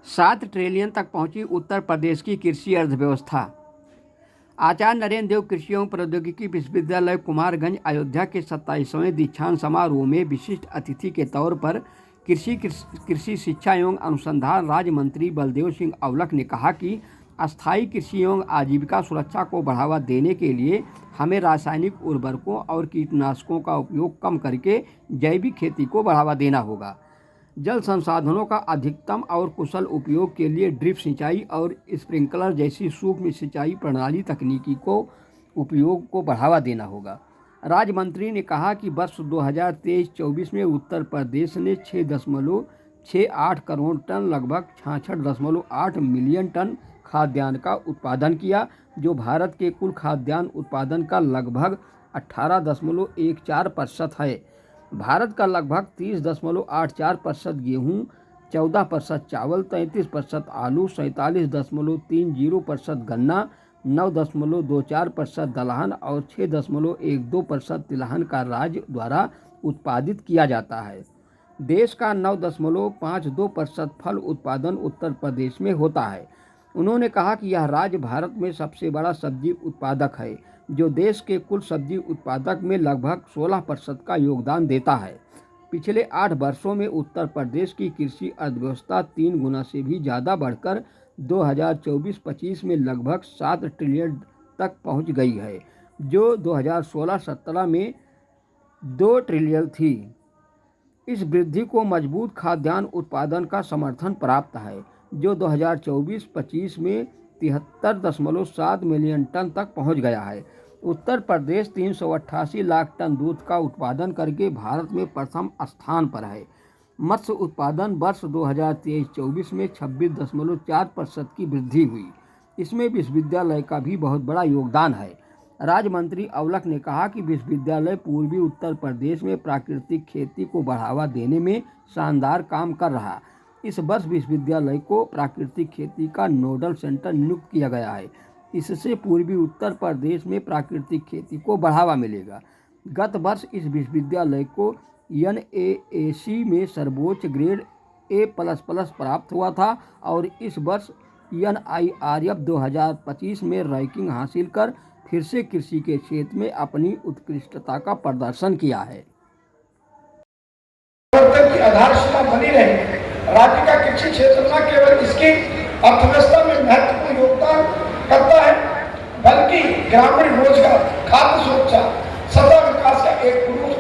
7 trillion तक पहुंची उत्तर प्रदेश की कृषि अर्थव्यवस्था। आचार्य नरेंद्र देव कृषि एवं प्रौद्योगिकी विश्वविद्यालय कुमारगंज अयोध्या के 27वें दीक्षांत समारोह में विशिष्ट अतिथि के तौर पर कृषि शिक्षा एवं अनुसंधान राज्य मंत्री बलदेव सिंह औलख ने कहा कि अस्थायी कृषि एवं आजीविका सुरक्षा को बढ़ावा देने के लिए हमें रासायनिक उर्वरकों और कीटनाशकों का उपयोग कम करके जैविक खेती को बढ़ावा देना होगा। जल संसाधनों का अधिकतम और कुशल उपयोग के लिए ड्रिप सिंचाई और स्प्रिंकलर जैसी सूक्ष्म सिंचाई प्रणाली तकनीकी को उपयोग को बढ़ावा देना होगा। राज्य मंत्री ने कहा कि वर्ष 2023-24 में उत्तर प्रदेश ने 6.68 करोड़ टन लगभग 66.8 मिलियन टन खाद्यान्न का उत्पादन किया, जो भारत के कुल खाद्यान्न उत्पादन का लगभग 18.14% है। भारत का लगभग 30.84% गेहूँ, 14% चावल, 33% आलू, 47.30% गन्ना, 9.24% दलहन और 6.12% तिलहन का राज्य द्वारा उत्पादित किया जाता है। देश का 9.52% फल उत्पादन उत्तर प्रदेश में होता है। उन्होंने कहा कि यह राज्य भारत में सबसे बड़ा सब्जी उत्पादक है, जो देश के कुल सब्जी उत्पादक में लगभग 16% का योगदान देता है। पिछले 8 वर्षों में उत्तर प्रदेश की कृषि अर्थव्यवस्था 3 गुना से भी ज़्यादा बढ़कर 2024-25 में लगभग 7 ट्रिलियन तक पहुंच गई है, जो 2016-17 में 2 ट्रिलियन थी। इस वृद्धि को मजबूत खाद्यान्न उत्पादन का समर्थन प्राप्त है, जो 2024-25 में 73.7 मिलियन टन तक पहुंच गया है। उत्तर प्रदेश 388 लाख टन दूध का उत्पादन करके भारत में प्रथम स्थान पर है। मत्स्य उत्पादन वर्ष 2023-24 में 26.4% की वृद्धि हुई। इसमें विश्वविद्यालय का भी बहुत बड़ा योगदान है। राज्य मंत्री औलख ने कहा कि विश्वविद्यालय पूर्वी उत्तर प्रदेश में प्राकृतिक खेती को बढ़ावा देने में शानदार काम कर रहा। इस वर्ष विश्वविद्यालय को प्राकृतिक खेती का नोडल सेंटर नियुक्त किया गया है। इससे पूर्वी उत्तर प्रदेश में प्राकृतिक खेती को बढ़ावा मिलेगा। गत वर्ष इस विश्वविद्यालय को NAAC में सर्वोच्च ग्रेड A++ प्राप्त हुआ था और इस वर्ष NIRF 2025 में रैंकिंग हासिल कर फिर से कृषि के क्षेत्र में अपनी उत्कृष्टता का प्रदर्शन किया है। की आधारशिला बनी रहे, राज्य का कृषि क्षेत्र न केवल इसकी अर्थव्यवस्था में महत्वपूर्ण योगदान करता है, बल्कि ग्रामीण रोजगार, खाद्य सुरक्षा, सतत विकास का एक प्रमुख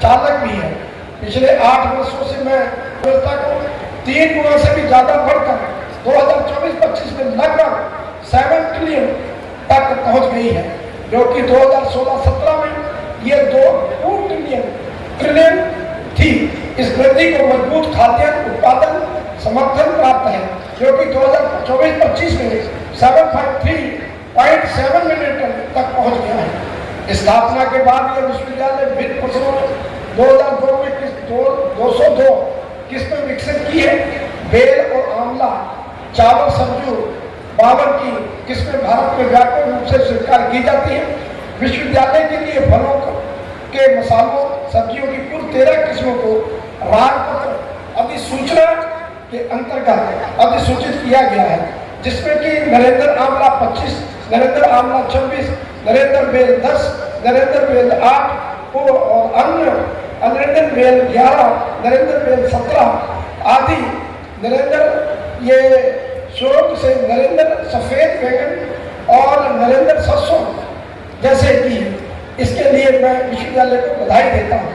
चालक भी है। पिछले 8 वर्षों से मैं अर्थव्यवस्था को 3 गुना से भी ज्यादा बढ़कर 2024-25 में लगभग 7 ट्रिलियन तक पहुंच गई है, जो कि 2016-17 में ये 2 ट्रिलियन थी। इस वृद्धि को मजबूत खाद्यान्न उत्पादन समर्थन प्राप्त है, जो कि 2024-25 में 753.7 मिलियन टन तक पहुंच गया है। स्थापना के बाद यह विश्वविद्यालय विभिन्न फसलों 2002 में 202 किस्में विकसित की है। बेल और आंवला, चावल, सब्जियों, बावर की किस्में भारत में व्यापक रूप से स्वीकार की जाती है। विश्वविद्यालय के लिए फलों के मसालों, सब्जियों की कुल 13 किस्मों को राजपत्र अधिसूचना के अंतर्गत अधिसूचित किया गया है, जिसमें कि नरेंद्र आंवला 25, नरेंद्र आंवला 26, नरेंद्र बेल 10, नरेंद्र बेल 8 और अन्य नरेंद्र बेल 11, नरेंद्र बेल 17 आदि। नरेंद्र ये शोक से नरेंद्र सफेद बैंगन और नरेंद्र सरसों जैसे कि इसके लिए मैं विश्वविद्यालय को बधाई देता हूँ।